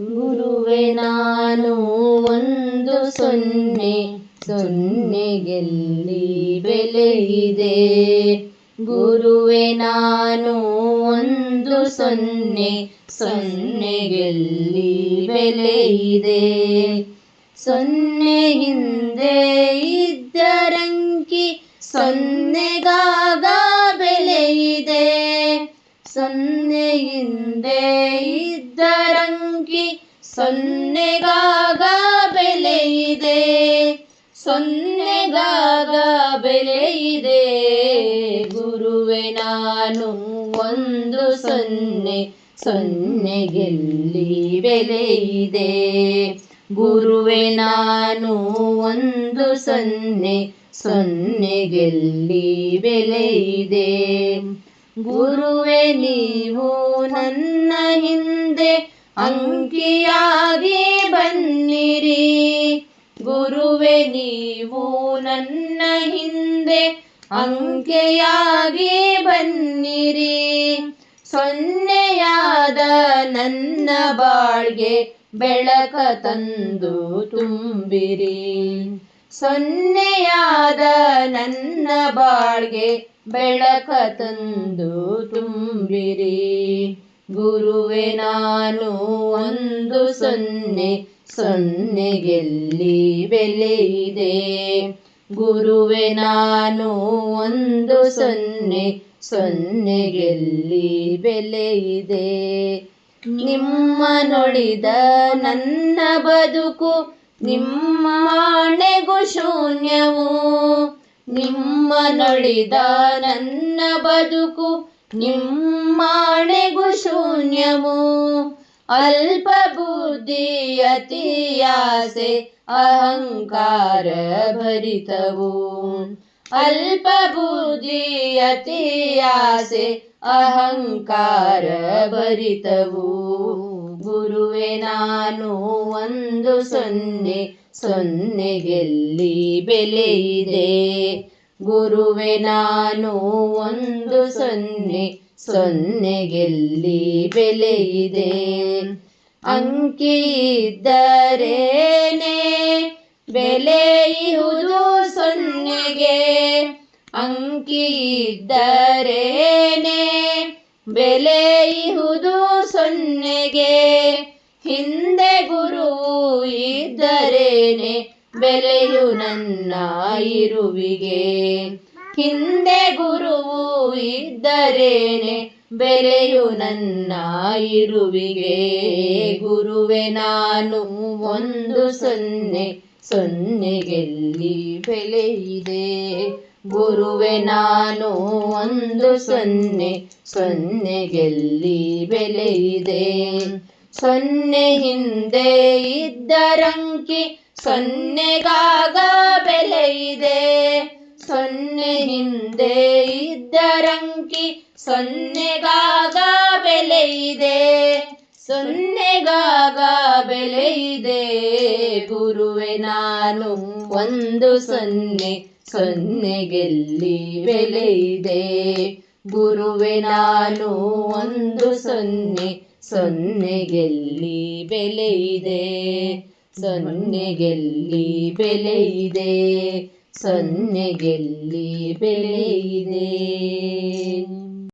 ಗುರುವೆ ನಾನು 1-0 ಸೊನ್ನೆಗೆಲ್ಲಿ ಬೆಲೆ ಇದೆ. ಗುರುವೆ ನಾನು 1-0 ಸೊನ್ನೆಗೆಲ್ಲಿ ಬೆಲೆ ಇದೆ. ಸೊನ್ನೆ ಹಿಂದೆ ಇದ್ದರಂಕಿ ಸೊನ್ನೆಗಾಗ ಬೆಲೆ ಇದೆ. ಸೊನ್ನೆ ಹಿಂದೆ ಇದ್ದರಂಕಿ ಸೊನ್ನೆಗಾಗ ಬೆಲೆ ಇದೆ. ಸೊನ್ನೆಗಾಗ ಬೆಲೆ ಇದೆ. ಗುರುವೆ ನಾನು 1-0 ಸೊನ್ನೆಗೆಲ್ಲಿ ಬೆಲೆ ಇದೆ. ಗುರುವೆ ನಾನು 1-0 ಸೊನ್ನೆಗೆಲ್ಲಿ ಬೆಲೆ ಇದೆ. ಗುರುವೆ ನೀವು ನನ್ನ ಹಿಂದೆ ಅಂಕಿಯಾಗಿ ಬನ್ನಿರಿ. ಗುರುವೆ ನೀವು ನನ್ನ ಹಿಂದೆ ಅಂಕೆಯಾಗಿ ಬನ್ನಿರಿ. ಸೊನ್ನೆಯಾದ ನನ್ನ ಬಾಳ್ಗೆ ಬೆಳಕ ತಂದು ತುಂಬಿರಿ. ಸೊನ್ನೆಯಾದ ನನ್ನ ಬಾಳ್ಗೆ ಬೆಳಕ ತಂದು ತುಂಬಿರಿ. ಗುರುವೆ ನಾನು 1-0 ಸೊನ್ನೆಗೆಲ್ಲಿ ಬೆಲೆ ಇದೆ. ಗುರುವೆ ನಾನು 1-0 ಸೊನ್ನೆಗೆಲ್ಲಿ ಬೆಲೆ ಇದೆ. ನಿಮ್ಮ ನುಡಿದ ನನ್ನ ಬದುಕು ನಿಮ್ಮ ಆಣೆಗೂ ಶೂನ್ಯವು. ನಿಮ್ಮ ನುಡಿದ ನನ್ನ ಬದುಕು ನಿಮ್ಮ ಆಣೆಗೂ ಶೂನ್ಯವು. ಅಲ್ಪ ಬುದ್ಧಿ ಅತಿ ಆಸೆ ಅಹಂಕಾರ ಭರಿತವು. ಅಲ್ಪ ಬುದ್ಧಿ ಅತಿ ಆಸೆ ಅಹಂಕಾರ ಭರಿತವು. ಗುರುವೆ ನಾನು 1-0 ಸೊನ್ನೆಗೆಲ್ಲಿ ಬೆಲೆ ಇದೆ. ಗುರುವೆ ನಾನು 1-0 ಸೊನ್ನೆಗೆಲ್ಲಿ ಬೆಲೆ ಇದೆ. ಅಂಕಿ ಇದ್ದರೇನೆ ಬೆಲೆ ಇಹುದು ಸೊನ್ನೆಗೆ. ಅಂಕಿ ಇದ್ದರೇನೆ ಬೆಲೆ ಇಹುದು ಸೊನ್ನೆಗೆ. ಹಿಂದೆ ಗುರುವು ಇದ್ದರೇನೆ ಬೆಲೆಯು ನನ್ನ ಇರುವಿಗೆ. ಹಿಂದೆ ಗುರುವು ಇದ್ದರೇನೆ ಬೆಲೆಯು ನನ್ನ ಇರುವಿಗೆ. ಗುರುವೆ ನಾನು 1-0 ಸೊನ್ನೆಗೆಲ್ಲಿ ಬೆಲೆ ಇದೆ. ಗುರುವೆ ನಾನು 1-0 ಸೊನ್ನೆಗೆಲ್ಲಿ ಬೆಲೆ ಇದೆ. ಸೊನ್ನೆ ಹಿಂದೆ ಇದ್ದರಂಕಿ ಸೊನ್ನೆಗಾಗ ಬೆಲೆ ಇದೆ. ಸೊನ್ನೆ ಹಿಂದೆ ಇದ್ದರಂಕಿ ಸೊನ್ನೆಗಾಗ ಬೆಲೆ ಇದೆ. ಸೊನ್ನೆಗಾಗ ಬೆಲೆ ಇದೆ. ಗುರುವೆ ನಾನು 1-0 ಸೊನ್ನೆಗೆಲ್ಲಿ ಬೆಲೆ ಇದೆ. ಗುರುವೆ ನಾನು 1-0 ಸೊನ್ನೆಗೆಲ್ಲಿ ಬೆಲೆ ಇದೆ. ಸೊನ್ನೆಗೆಲ್ಲಿ ಬೆಲೆ ಇದೆ. ಸೊನ್ನೆಗೆಲ್ಲಿ ಬೆಲೆ ಇದೆ.